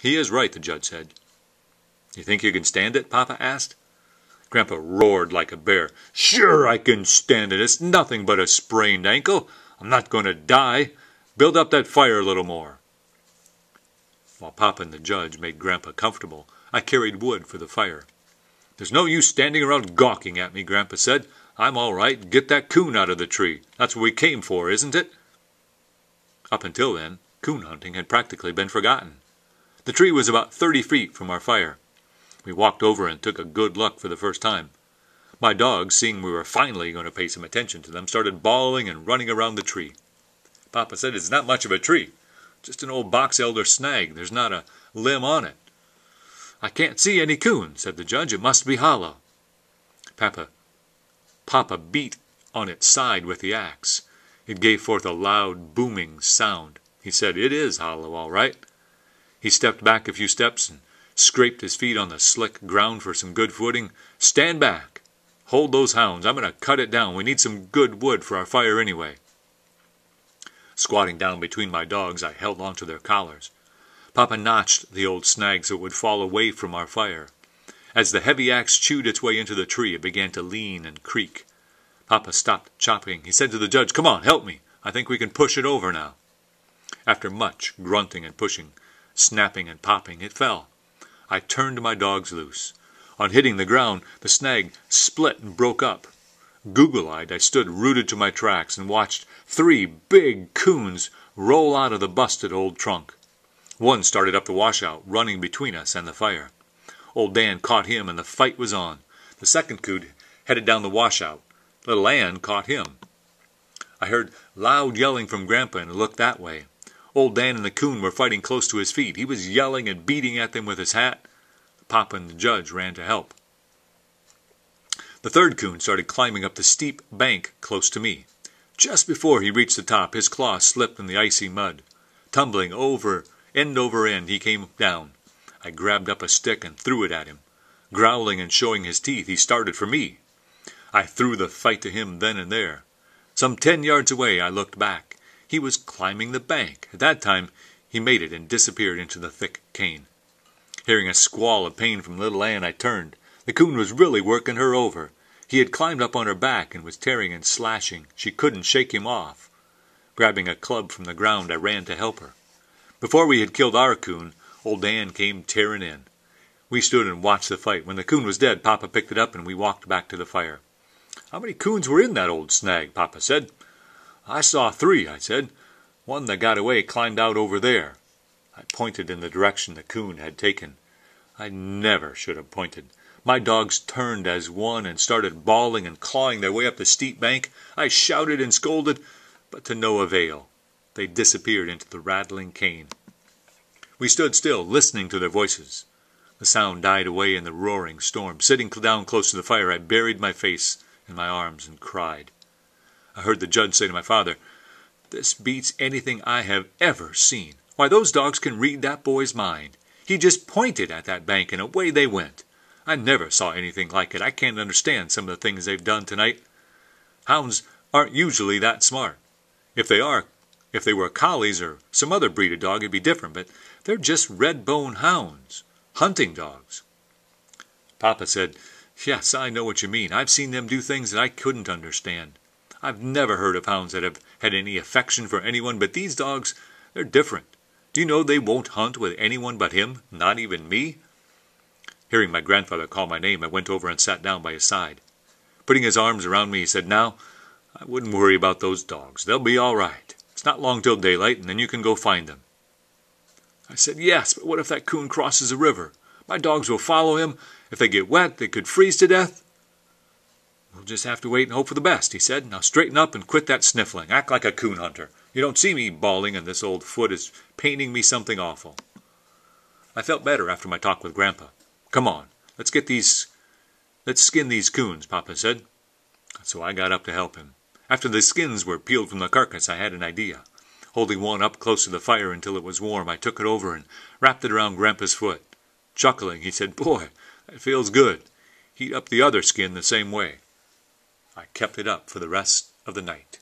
"He is right," the judge said. "You think you can stand it?" Papa asked. Grandpa roared like a bear. "Sure I can stand it. It's nothing but a sprained ankle. I'm not going to die. Build up that fire a little more." While Papa and the judge made Grandpa comfortable, I carried wood for the fire. "There's no use standing around gawking at me," Grandpa said. "I'm all right. Get that coon out of the tree. That's what we came for, isn't it?" Up until then, coon hunting had practically been forgotten. The tree was about 30 feet from our fire. We walked over and took a good look for the first time. My dogs, seeing we were finally going to pay some attention to them, started bawling and running around the tree. Papa said, "It's not much of a tree. Just an old box elder snag. There's not a limb on it." "I can't see any coon," said the judge. "It must be hollow." Papa beat on its side with the axe. It gave forth a loud, booming sound. He said, "It is hollow, all right." He stepped back a few steps and scraped his feet on the slick ground for some good footing. "Stand back. Hold those hounds. I'm going to cut it down. We need some good wood for our fire anyway." Squatting down between my dogs, I held on to their collars. Papa notched the old snag so it would fall away from our fire. As the heavy axe chewed its way into the tree, it began to lean and creak. Papa stopped chopping. He said to the judge, "Come on, help me. I think we can push it over now." After much grunting and pushing, snapping and popping, it fell. I turned my dogs loose. On hitting the ground, the snag split and broke up. Goggle-eyed, I stood rooted to my tracks and watched 3 big coons roll out of the busted old trunk. One started up the washout, running between us and the fire. Old Dan caught him, and the fight was on. The second coon headed down the washout. Little Ann caught him. I heard loud yelling from Grandpa and looked that way. Old Dan and the coon were fighting close to his feet. He was yelling and beating at them with his hat. Papa and the judge ran to help. The third coon started climbing up the steep bank close to me. Just before he reached the top, his claws slipped in the icy mud. Tumbling over end, he came down. I grabbed up a stick and threw it at him. Growling and showing his teeth, he started for me. I threw the fight to him then and there. Some 10 yards away, I looked back. He was climbing the bank. At that time, he made it and disappeared into the thick cane. Hearing a squall of pain from little Ann, I turned. The coon was really working her over. He had climbed up on her back and was tearing and slashing. She couldn't shake him off. Grabbing a club from the ground, I ran to help her. Before we had killed our coon, old Dan came tearing in. We stood and watched the fight. When the coon was dead, Papa picked it up and we walked back to the fire. "How many coons were in that old snag?" Papa said. "I saw 3, I said. "One that got away climbed out over there." I pointed in the direction the coon had taken. I never should have pointed. My dogs turned as one and started bawling and clawing their way up the steep bank. I shouted and scolded, but to no avail. They disappeared into the rattling cane. We stood still, listening to their voices. The sound died away in the roaring storm. Sitting down close to the fire, I buried my face in my arms and cried. I heard the judge say to my father, "This beats anything I have ever seen. Why, those dogs can read that boy's mind. He just pointed at that bank and away they went. I never saw anything like it. I can't understand some of the things they've done tonight. Hounds aren't usually that smart. If they were collies or some other breed of dog, it'd be different, but they're just red-bone hounds, hunting dogs." Papa said, "Yes, I know what you mean. I've seen them do things that I couldn't understand. I've never heard of hounds that have had any affection for anyone, but these dogs, they're different. Do you know they won't hunt with anyone but him, not even me?" Hearing my grandfather call my name, I went over and sat down by his side. Putting his arms around me, he said, "Now, I wouldn't worry about those dogs. They'll be all right. It's not long till daylight, and then you can go find them." I said, "Yes, but what if that coon crosses the river? My dogs will follow him. If they get wet, they could freeze to death." "We'll just have to wait and hope for the best," he said. "Now straighten up and quit that sniffling. Act like a coon hunter. You don't see me bawling, and this old foot is paining me something awful." I felt better after my talk with Grandpa. "Come on, let's skin these coons," Papa said. So I got up to help him. After the skins were peeled from the carcass, I had an idea. Holding one up close to the fire until it was warm, I took it over and wrapped it around Grandpa's foot. Chuckling, he said, "Boy, that feels good. Heat up the other skin the same way." I kept it up for the rest of the night.